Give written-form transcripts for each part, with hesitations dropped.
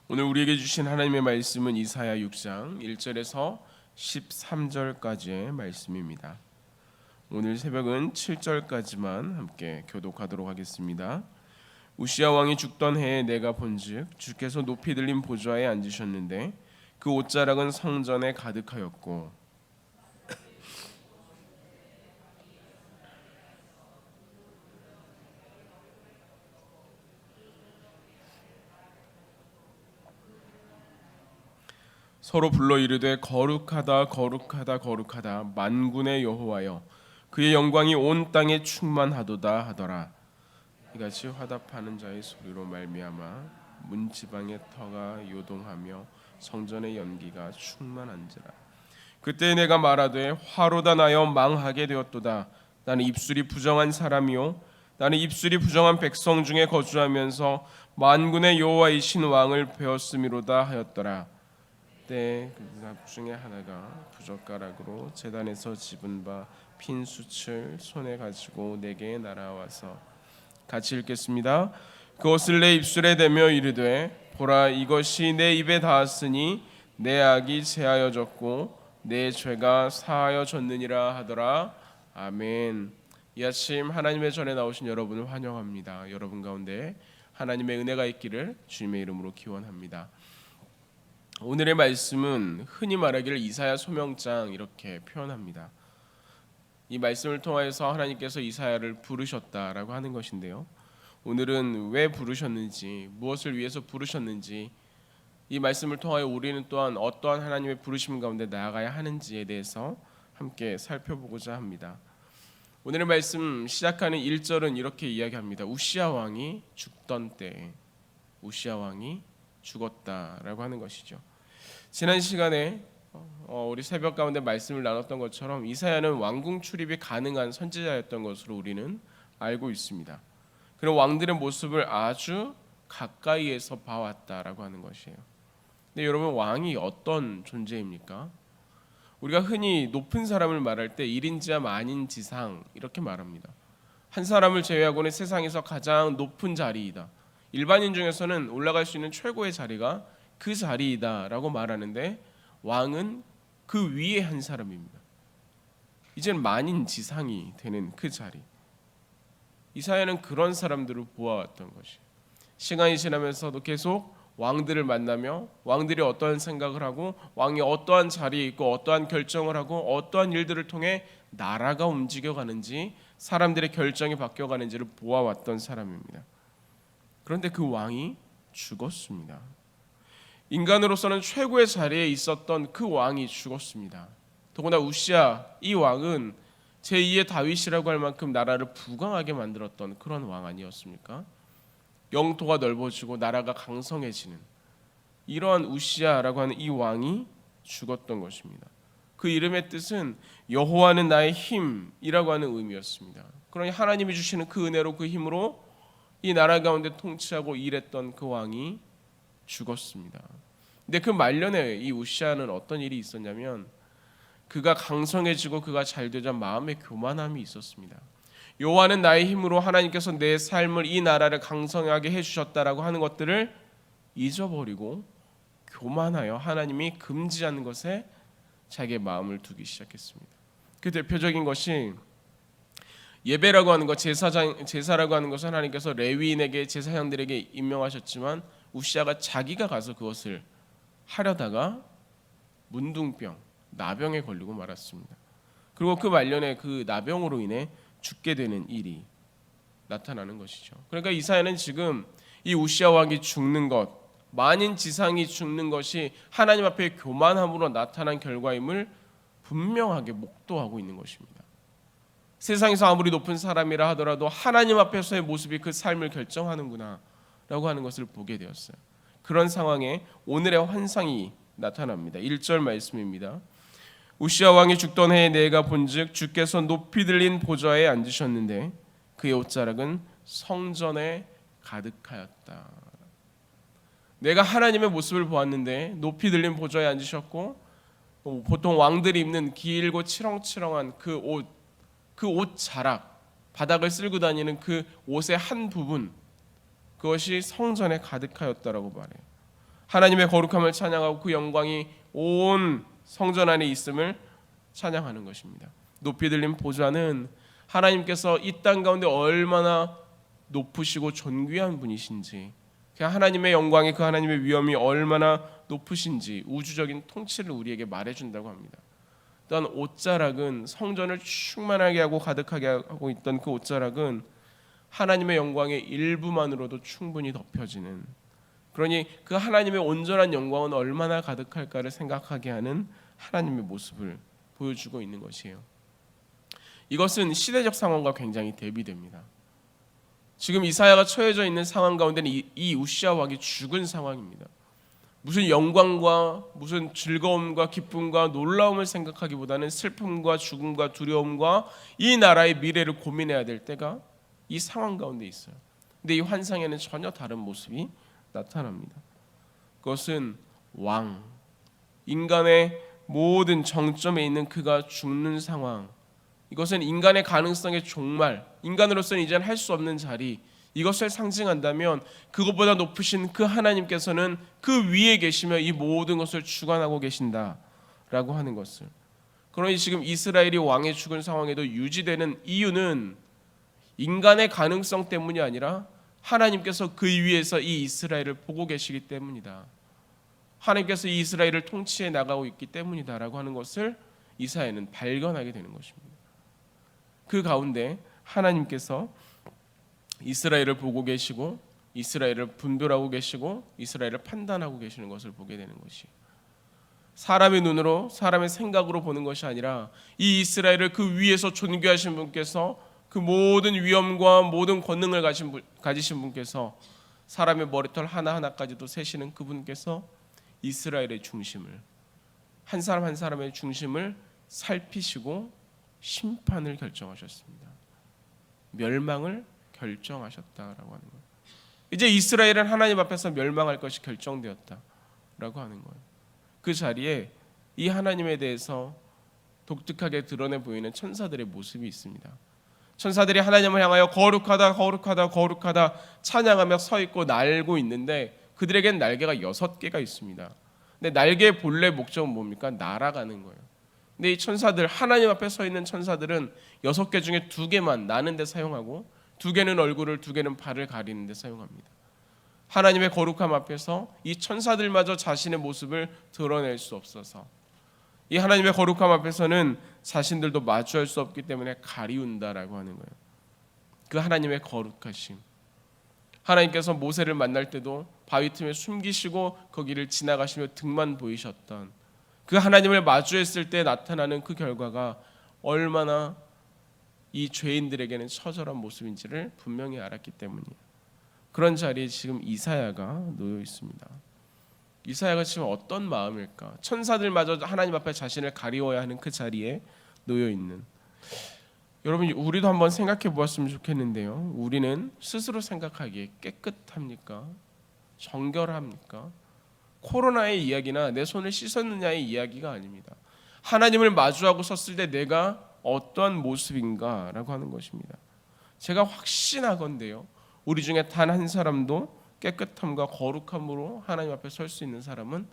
오늘 우리에게 주신 하나님의 말씀은 이사야 6장 1절에서 13절까지의 말씀입니다. 오늘 새벽은 7절까지만 함께 교독하도록 하겠습니다. 우시야 왕이 죽던 해에 내가 본즉 주께서 높이 들린 보좌에 앉으셨는데 그 옷자락은 성전에 가득하였고 서로 불러 이르되 거룩하다 거룩하다 거룩하다 만군의 여호와여 그의 영광이 온 땅에 충만하도다 하더라. 이같이 화답하는 자의 소리로 말미암아 문지방의 터가 요동하며 성전의 연기가 충만한지라. 그때 내가 말하되 화로다 나여 망하게 되었도다. 나는 입술이 부정한 사람이요 나는 입술이 부정한 백성 중에 거주하면서 만군의 여호와이신 왕을 배웠음이로다 하였더라. 그때 그납 중에 하나가 부젓가락으로 제단에서 집은 바 핀 숯을 손에 가지고 내게 날아와서 같이 읽겠습니다. 그것을 내 입술에 대며 이르되 보라 이것이 내 입에 닿았으니 내 악이 제하여졌고 내 죄가 사하여졌느니라 하더라. 아멘. 이 아침 하나님의 전에 나오신 여러분을 환영합니다. 여러분 가운데 하나님의 은혜가 있기를 주님의 이름으로 기원합니다. 오늘의 말씀은 흔히 말하기를 이사야 소명장 이렇게 표현합니다. 이 말씀을 통하여서 하나님께서 이사야를 부르셨다라고 하는 것인데요. 오늘은 왜 부르셨는지, 무엇을 위해서 부르셨는지, 이 말씀을 통하여 우리는 또한 어떠한 하나님의 부르심 가운데 나아가야 하는지에 대해서 함께 살펴보고자 합니다. 오늘의 말씀 시작하는 1절은 이렇게 이야기합니다. 우시야 왕이 죽던 때에 우시야 왕이 죽었다라고 하는 것이죠. 지난 시간에 우리 새벽 가운데 말씀을 나눴던 것처럼 이사야는 왕궁 출입이 가능한 선지자였던 것으로 우리는 알고 있습니다. 그런 왕들의 모습을 아주 가까이에서 봐왔다라고 하는 것이에요. 근데 여러분, 왕이 어떤 존재입니까? 우리가 흔히 높은 사람을 말할 때 1인지하 만인지상 이렇게 말합니다. 한 사람을 제외하고는 세상에서 가장 높은 자리이다. 일반인 중에서는 올라갈 수 있는 최고의 자리가 그 자리이다라고 말하는데 왕은 그 위에 한 사람입니다. 이제는 만인지상이 되는 그 자리. 이사야는 그런 사람들을 보아왔던 것이. 시간이 지나면서도 계속 왕들을 만나며 왕들이 어떠한 생각을 하고 왕이 어떠한 자리에 있고 어떠한 결정을 하고 어떠한 일들을 통해 나라가 움직여가는지 사람들의 결정이 바뀌어가는지를 보아왔던 사람입니다. 그런데 그 왕이 죽었습니다. 인간으로서는 최고의 자리에 있었던 그 왕이 죽었습니다. 더구나 우시야 이 왕은 제2의 다윗이라고 할 만큼 나라를 부강하게 만들었던 그런 왕 아니었습니까? 영토가 넓어지고 나라가 강성해지는 이러한 우시야라고 하는 이 왕이 죽었던 것입니다. 그 이름의 뜻은 여호와는 나의 힘이라고 하는 의미였습니다. 그러니 하나님이 주시는 그 은혜로 그 힘으로 이 나라 가운데 통치하고 일했던 그 왕이 죽었습니다. 근데 그 말년에 이 우시야는 어떤 일이 있었냐면 그가 강성해지고 그가 잘되자 마음의 교만함이 있었습니다. 여호와는 나의 힘으로 하나님께서 내 삶을 이 나라를 강성하게 해주셨다라고 하는 것들을 잊어버리고 교만하여 하나님이 금지하는 것에 자기의 마음을 두기 시작했습니다. 그 대표적인 것이 예배라고 하는 것, 제사라고 하는 것은 하나님께서 레위인에게 제사장들에게 임명하셨지만 우시야가 자기가 가서 그것을 하려다가 문둥병, 나병에 걸리고 말았습니다. 그리고 그 말년에 그 나병으로 인해 죽게 되는 일이 나타나는 것이죠. 그러니까 이사야는 지금 이 우시야 왕이 죽는 것, 만인지상이 죽는 것이 하나님 앞에 교만함으로 나타난 결과임을 분명하게 목도하고 있는 것입니다. 세상에서 아무리 높은 사람이라 하더라도 하나님 앞에서의 모습이 그 삶을 결정하는구나 라고 하는 것을 보게 되었어요. 그런 상황에 오늘의 환상이 나타납니다. 1절 말씀입니다. 우시야 왕이 죽던 해에 내가 본즉 주께서 높이 들린 보좌에 앉으셨는데 그의 옷자락은 성전에 가득하였다. 내가 하나님의 모습을 보았는데 높이 들린 보좌에 앉으셨고 보통 왕들이 입는 길고 치렁치렁한 그 옷 자락, 바닥을 쓸고 다니는 그 옷의 한 부분, 그것이 성전에 가득하였다라고 말해요. 하나님의 거룩함을 찬양하고 그 영광이 온 성전 안에 있음을 찬양하는 것입니다. 높이 들린 보좌는 하나님께서 이 땅 가운데 얼마나 높으시고 존귀한 분이신지, 그 하나님의 영광이, 그 하나님의 위엄이 얼마나 높으신지 우주적인 통치를 우리에게 말해준다고 합니다. 또한 옷자락은, 성전을 충만하게 하고 가득하게 하고 있던 그 옷자락은 하나님의 영광의 일부만으로도 충분히 덮여지는, 그러니 그 하나님의 온전한 영광은 얼마나 가득할까를 생각하게 하는 하나님의 모습을 보여주고 있는 것이에요. 이것은 시대적 상황과 굉장히 대비됩니다. 지금 이사야가 처해져 있는 상황 가운데는 이 우시아 왕이 죽은 상황입니다. 무슨 영광과 무슨 즐거움과 기쁨과 놀라움을 생각하기보다는 슬픔과 죽음과 두려움과 이 나라의 미래를 고민해야 될 때가 이 상황 가운데 있어요. 근데 이 환상에는 전혀 다른 모습이 나타납니다. 그것은 왕, 인간의 모든 정점에 있는 그가 죽는 상황, 이것은 인간의 가능성의 종말, 인간으로서는 이제는 할 수 없는 자리, 이것을 상징한다면 그것보다 높으신 그 하나님께서는 그 위에 계시며 이 모든 것을 주관하고 계신다라고 하는 것을, 그러니 지금 이스라엘이 왕의 죽은 상황에도 유지되는 이유는 인간의 가능성 때문이 아니라 하나님께서 그 위에서 이 이스라엘을 보고 계시기 때문이다. 하나님께서 이 이스라엘을 통치해 나가고 있기 때문이다라고 하는 것을 이사야는 발견하게 되는 것입니다. 그 가운데 하나님께서 이스라엘을 보고 계시고 이스라엘을 분별하고 계시고 이스라엘을 판단하고 계시는 것을 보게 되는 것이, 사람의 눈으로 사람의 생각으로 보는 것이 아니라 이 이스라엘을 그 위에서 존귀하신 분께서, 그 모든 위엄과 모든 권능을 가지신 분께서, 사람의 머리털 하나하나까지도 세시는 그분께서 이스라엘의 중심을, 한 사람 한 사람의 중심을 살피시고 심판을 결정하셨습니다. 멸망을 결정하셨다라고 하는 거예요. 이제 이스라엘은 하나님 앞에서 멸망할 것이 결정되었다라고 하는 거예요. 그 자리에 이 하나님에 대해서 독특하게 드러내 보이는 천사들의 모습이 있습니다. 천사들이 하나님을 향하여 거룩하다 거룩하다 거룩하다 찬양하며 서 있고 날고 있는데, 그들에겐 날개가 6개가 있습니다. 근데 날개의 본래 목적은 뭡니까? 날아가는 거예요. 근데 이 천사들, 하나님 앞에 서 있는 천사들은 6개 중에 2개만 나는 데 사용하고 2개는 얼굴을, 2개는 발을 가리는 데 사용합니다. 하나님의 거룩함 앞에서 이 천사들마저 자신의 모습을 드러낼 수 없어서, 이 하나님의 거룩함 앞에서는 자신들도 마주할 수 없기 때문에 가리운다라고 하는 거예요. 그 하나님의 거룩하심, 하나님께서 모세를 만날 때도 바위 틈에 숨기시고 거기를 지나가시며 등만 보이셨던 그 하나님을 마주했을 때 나타나는 그 결과가 얼마나 이 죄인들에게는 처절한 모습인지를 분명히 알았기 때문이에요. 그런 자리에 지금 이사야가 놓여 있습니다. 이사야가 지금 어떤 마음일까? 천사들마저 하나님 앞에 자신을 가리워야 하는 그 자리에 놓여 있는, 여러분 우리도 한번 생각해 보았으면 좋겠는데요. 우리는 스스로 생각하기에 깨끗합니까? 정결합니까? 코로나의 이야기나 내 손을 씻었느냐의 이야기가 아닙니다. 하나님을 마주하고 섰을 때 내가 어떠한 모습인가라고 하는 것입니다. 제가 확신하건대요, 우리 중에 단 한 사람도 깨끗함과 거룩함으로 하나님 앞에 설 수 있는 사람은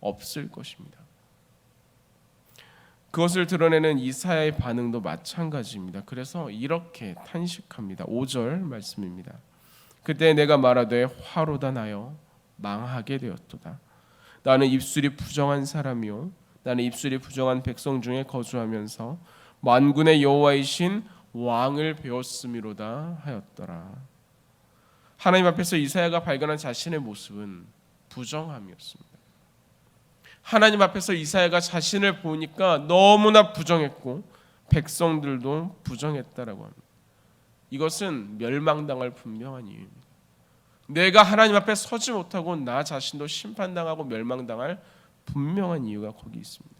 없을 것입니다. 그것을 드러내는 이사야의 반응도 마찬가지입니다. 그래서 이렇게 탄식합니다. 5절 말씀입니다. 그때 내가 말하되 화로다 나여 망하게 되었도다. 나는 입술이 부정한 사람이요 나는 입술이 부정한 백성 중에 거주하면서 만군의 여호와이신 왕을 배웠음이로다 하였더라. 하나님 앞에서 이사야가 발견한 자신의 모습은 부정함이었습니다. 하나님 앞에서 이사야가 자신을 보니까 너무나 부정했고 백성들도 부정했다라고 합니다. 이것은 멸망당할 분명한 이유입니다. 내가 하나님 앞에 서지 못하고 나 자신도 심판당하고 멸망당할 분명한 이유가 거기 있습니다.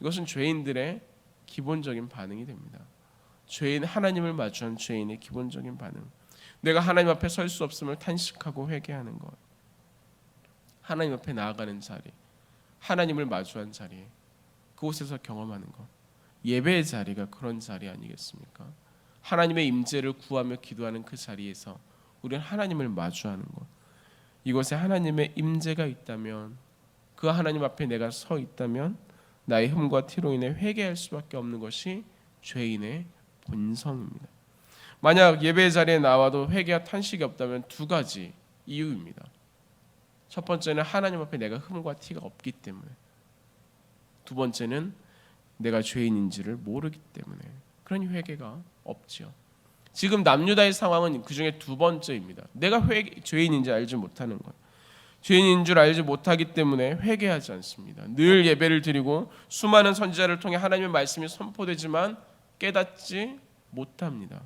이것은 죄인들의 기본적인 반응이 됩니다. 죄인, 하나님을 마주한 죄인의 기본적인 반응, 내가 하나님 앞에 설 수 없음을 탄식하고 회개하는 것, 하나님 앞에 나아가는 자리, 하나님을 마주한 자리에 그곳에서 경험하는 것, 예배의 자리가 그런 자리 아니겠습니까? 하나님의 임재를 구하며 기도하는 그 자리에서 우리는 하나님을 마주하는 것, 이곳에 하나님의 임재가 있다면, 그 하나님 앞에 내가 서 있다면 나의 흠과 티로 인해 회개할 수밖에 없는 것이 죄인의 본성입니다. 만약 예배 자리에 나와도 회개와 탄식이 없다면 두 가지 이유입니다. 첫 번째는 하나님 앞에 내가 흠과 티가 없기 때문에, 두 번째는 내가 죄인인지를 모르기 때문에, 그러니 회개가 없지요. 지금 남유다의 상황은 그 중에 두 번째입니다. 내가 죄인인지 알지 못하는 것, 죄인인 줄 알지 못하기 때문에 회개하지 않습니다. 늘 예배를 드리고 수많은 선지자를 통해 하나님의 말씀이 선포되지만 깨닫지 못합니다.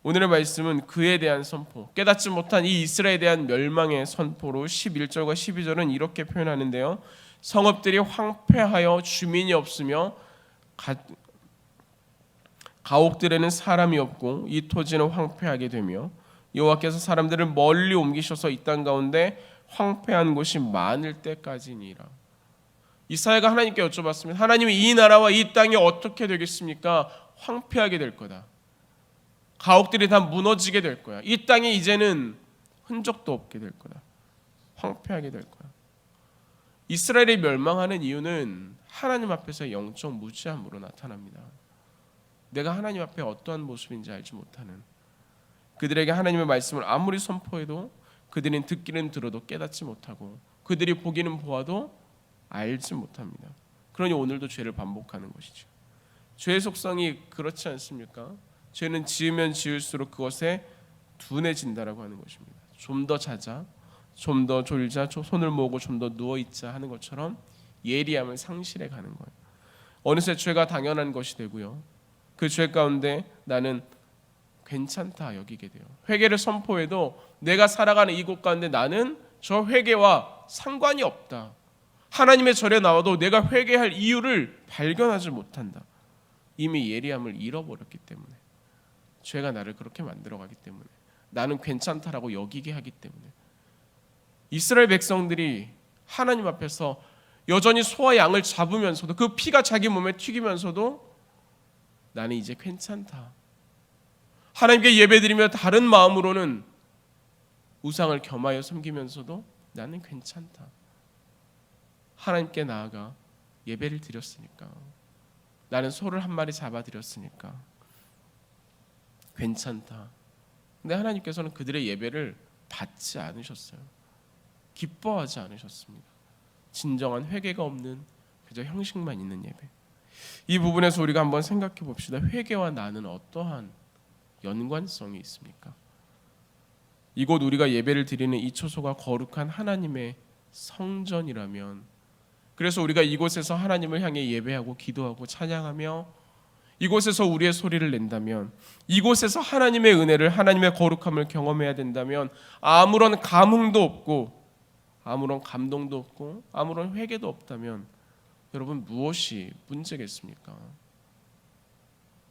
오늘의 말씀은 그에 대한 선포, 깨닫지 못한 이 이스라엘에 대한 멸망의 선포로 11절과 12절은 이렇게 표현하는데요. 성읍들이 황폐하여 주민이 없으며 가옥들에는 사람이 없고 이 토지는 황폐하게 되며 여호와께서 사람들을 멀리 옮기셔서 이 땅 가운데 황폐한 곳이 많을 때까지니라. 이사야가 하나님께 여쭤봤습니다. 하나님이 이 나라와 이 땅이 어떻게 되겠습니까? 황폐하게 될 거다. 가옥들이 다 무너지게 될 거야. 이 땅이 이제는 흔적도 없게 될 거다. 황폐하게 될 거야. 이스라엘이 멸망하는 이유는 하나님 앞에서 영적 무지함으로 나타납니다. 내가 하나님 앞에 어떠한 모습인지 알지 못하는, 그들에게 하나님의 말씀을 아무리 선포해도 그들은 듣기는 들어도 깨닫지 못하고, 그들이 보기는 보아도 알지 못합니다. 그러니 오늘도 죄를 반복하는 것이죠. 죄의 속성이 그렇지 않습니까? 죄는 지으면 지을수록 그것에 둔해진다라고 하는 것입니다. 좀 더 자자, 좀 더 졸자, 손을 모으고 좀 더 누워있자 하는 것처럼 예리함을 상실해 가는 거예요. 어느새 죄가 당연한 것이 되고요. 그 죄 가운데 나는 괜찮다 여기게 돼요. 회개를 선포해도 내가 살아가는 이곳 가운데 나는 저 회개와 상관이 없다. 하나님의 절에 나와도 내가 회개할 이유를 발견하지 못한다. 이미 예리함을 잃어버렸기 때문에, 죄가 나를 그렇게 만들어가기 때문에, 나는 괜찮다라고 여기게 하기 때문에, 이스라엘 백성들이 하나님 앞에서 여전히 소와 양을 잡으면서도 그 피가 자기 몸에 튀기면서도 나는 이제 괜찮다. 하나님께 예배드리며 다른 마음으로는 우상을 겸하여 섬기면서도 나는 괜찮다. 하나님께 나아가 예배를 드렸으니까, 나는 소를 한 마리 잡아드렸으니까 괜찮다. 근데 하나님께서는 그들의 예배를 받지 않으셨어요. 기뻐하지 않으셨습니다. 진정한 회개가 없는 그저 형식만 있는 예배. 이 부분에서 우리가 한번 생각해 봅시다. 회개와 나는 어떠한 연관성이 있습니까? 이곳 우리가 예배를 드리는 이 초소가 거룩한 하나님의 성전이라면, 그래서 우리가 이곳에서 하나님을 향해 예배하고 기도하고 찬양하며 이곳에서 우리의 소리를 낸다면, 이곳에서 하나님의 은혜를, 하나님의 거룩함을 경험해야 된다면 아무런 감흥도 없고 아무런 감동도 없고 아무런 회개도 없다면 여러분 무엇이 문제겠습니까?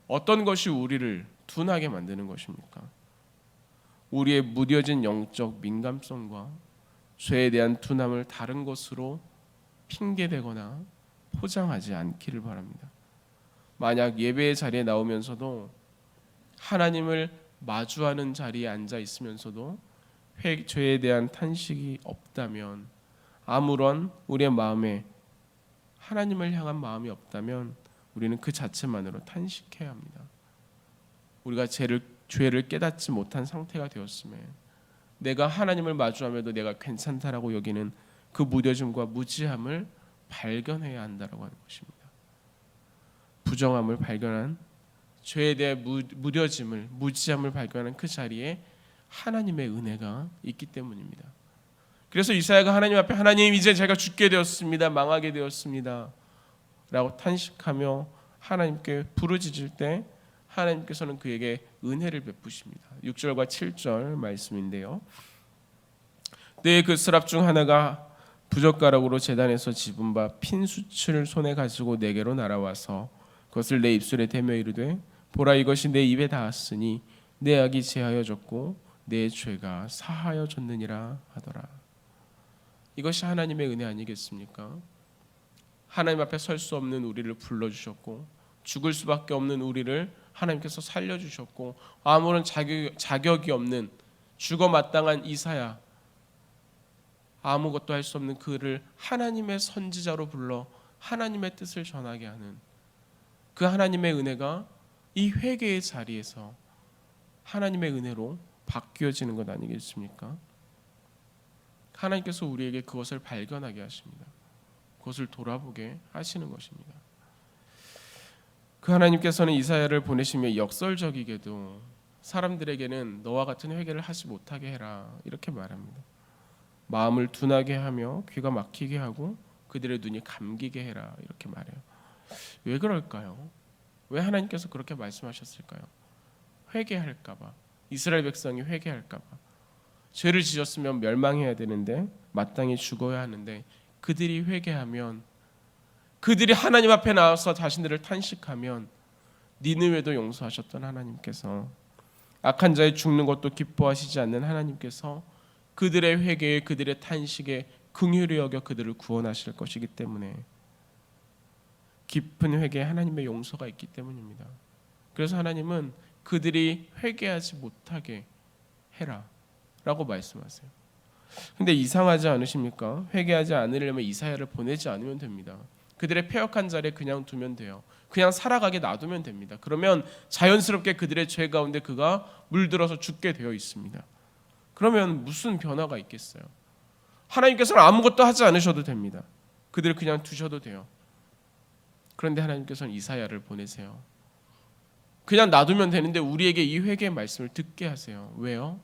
어떤 것이 우리를 둔하게 만드는 것입니까? 우리의 무뎌진 영적 민감성과 죄에 대한 둔함을 다른 것으로 핑계대거나 포장하지 않기를 바랍니다. 만약 예배의 자리에 나오면서도, 하나님을 마주하는 자리에 앉아 있으면서도 죄에 대한 탄식이 없다면, 아무런 우리의 마음에 하나님을 향한 마음이 없다면 우리는 그 자체만으로 탄식해야 합니다. 우리가 죄를 깨닫지 못한 상태가 되었음에, 내가 하나님을 마주하면도 내가 괜찮다라고 여기는 그 무뎌짐과 무지함을 발견해야 한다라고 하는 것입니다. 부정함을 발견한, 죄에 대해 무뎌짐을, 무지함을 발견한 그 자리에 하나님의 은혜가 있기 때문입니다. 그래서 이사야가 하나님 앞에, 하나님 이제 제가 죽게 되었습니다, 망하게 되었습니다 라고 탄식하며 하나님께 부르짖을 때 하나님께서는 그에게 은혜를 베푸십니다. 6절과 7절 말씀인데요. 내 그 스랍 중 하나가 부젓가락으로 제단에서 집은 바 핀 숯을 손에 가지고 내게로 날아와서 그것을 내 입술에 대며 이르되, 보라, 이것이 내 입에 닿았으니 내 악이 제하여졌고 내 죄가 사하여졌느니라 하더라. 이것이 하나님의 은혜 아니겠습니까? 하나님 앞에 설 수 없는 우리를 불러주셨고, 죽을 수밖에 없는 우리를 하나님께서 살려주셨고, 아무런 자격이 없는 죽어 마땅한 이사야, 아무것도 할 수 없는 그를 하나님의 선지자로 불러 하나님의 뜻을 전하게 하는 그 하나님의 은혜가 이 회개의 자리에서 하나님의 은혜로 바뀌어지는 것 아니겠습니까? 하나님께서 우리에게 그것을 발견하게 하십니다. 그것을 돌아보게 하시는 것입니다. 그 하나님께서는 이사야를 보내시며 역설적이게도 사람들에게는 너와 같은 회개를 하지 못하게 해라 이렇게 말합니다. 마음을 둔하게 하며 귀가 막히게 하고 그들의 눈이 감기게 해라 이렇게 말해요. 왜 그럴까요? 왜 하나님께서 그렇게 말씀하셨을까요? 회개할까 봐. 이스라엘 백성이 회개할까 봐. 죄를 지었으면 멸망해야 되는데 마땅히 죽어야 하는데 그들이 회개하면, 그들이 하나님 앞에 나와서 자신들을 탄식하면 니느웨도 용서하셨던 하나님께서, 악한 자의 죽는 것도 기뻐하시지 않는 하나님께서 그들의 회개에, 그들의 탄식에 긍휼히 여겨 그들을 구원하실 것이기 때문에, 깊은 회개에 하나님의 용서가 있기 때문입니다. 그래서 하나님은 그들이 회개하지 못하게 해라 라고 말씀하세요. 근데 이상하지 않으십니까? 회개하지 않으려면 이사야를 보내지 않으면 됩니다. 그들의 패역한 자리에 그냥 두면 돼요. 그냥 살아가게 놔두면 됩니다. 그러면 자연스럽게 그들의 죄 가운데 그가 물들어서 죽게 되어 있습니다. 그러면 무슨 변화가 있겠어요? 하나님께서는 아무것도 하지 않으셔도 됩니다. 그들을 그냥 두셔도 돼요. 그런데 하나님께서는 이사야를 보내세요. 그냥 놔두면 되는데 우리에게 이 회개의 말씀을 듣게 하세요. 왜요?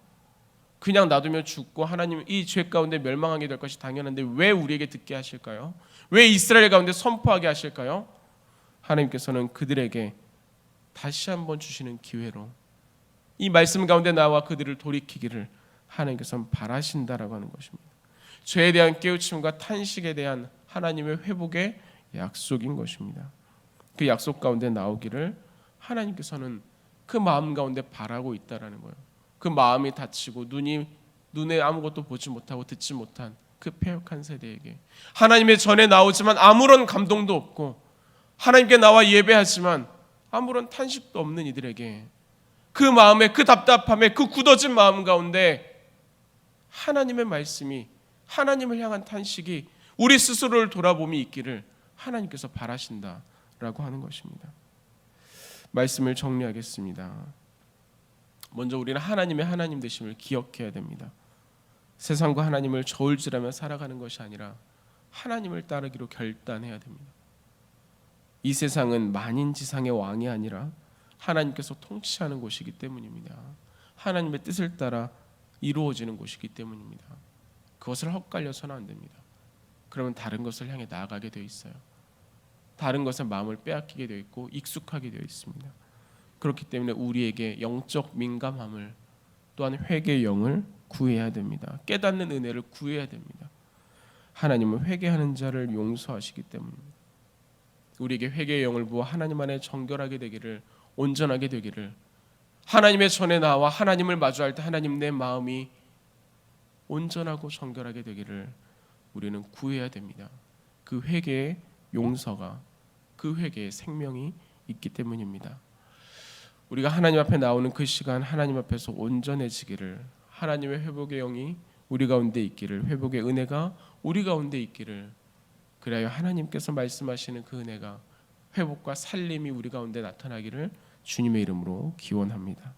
그냥 놔두면 죽고 하나님 이 죄 가운데 멸망하게 될 것이 당연한데 왜 우리에게 듣게 하실까요? 왜 이스라엘 가운데 선포하게 하실까요? 하나님께서는 그들에게 다시 한번 주시는 기회로 이 말씀 가운데 나와 그들을 돌이키기를 하나님께서는 바라신다라고 하는 것입니다. 죄에 대한 깨우침과 탄식에 대한 하나님의 회복의 약속인 것입니다. 그 약속 가운데 나오기를 하나님께서는 그 마음 가운데 바라고 있다라는 거예요. 그 마음이 다치고 눈에 아무것도 보지 못하고 듣지 못한 그 패역한 세대에게, 하나님의 전에 나오지만 아무런 감동도 없고 하나님께 나와 예배하지만 아무런 탄식도 없는 이들에게, 그 마음에, 그 답답함에, 그 굳어진 마음 가운데 하나님의 말씀이, 하나님을 향한 탄식이, 우리 스스로를 돌아봄이 있기를 하나님께서 바라신다라고 하는 것입니다. 말씀을 정리하겠습니다. 먼저 우리는 하나님의 하나님 되심을 기억해야 됩니다. 세상과 하나님을 저울질하며 살아가는 것이 아니라 하나님을 따르기로 결단해야 됩니다. 이 세상은 만인지상의 왕이 아니라 하나님께서 통치하는 곳이기 때문입니다. 하나님의 뜻을 따라 이루어지는 곳이기 때문입니다. 그것을 헛갈려서는 안 됩니다. 그러면 다른 것을 향해 나아가게 되어 있어요. 다른 것에 마음을 빼앗기게 되어 있고 익숙하게 되어 있습니다. 그렇기 때문에 우리에게 영적 민감함을, 또한 회개의 영을 구해야 됩니다. 깨닫는 은혜를 구해야 됩니다. 하나님은 회개하는 자를 용서하시기 때문입니다. 우리에게 회개의 영을 부어 하나님 안에 정결하게 되기를, 온전하게 되기를, 하나님의 전에 나와 하나님을 마주할 때 하나님 내 마음이 온전하고 정결하게 되기를 우리는 구해야 됩니다. 그 회개의 용서가, 그 회개의 생명이 있기 때문입니다. 우리가 하나님 앞에 나오는 그 시간, 하나님 앞에서 온전해지기를, 하나님의 회복의 영이 우리 가운데 있기를, 회복의 은혜가 우리 가운데 있기를, 그래야 하나님께서 말씀하시는 그 은혜가, 회복과 살림이 우리 가운데 나타나기를 주님의 이름으로 기원합니다.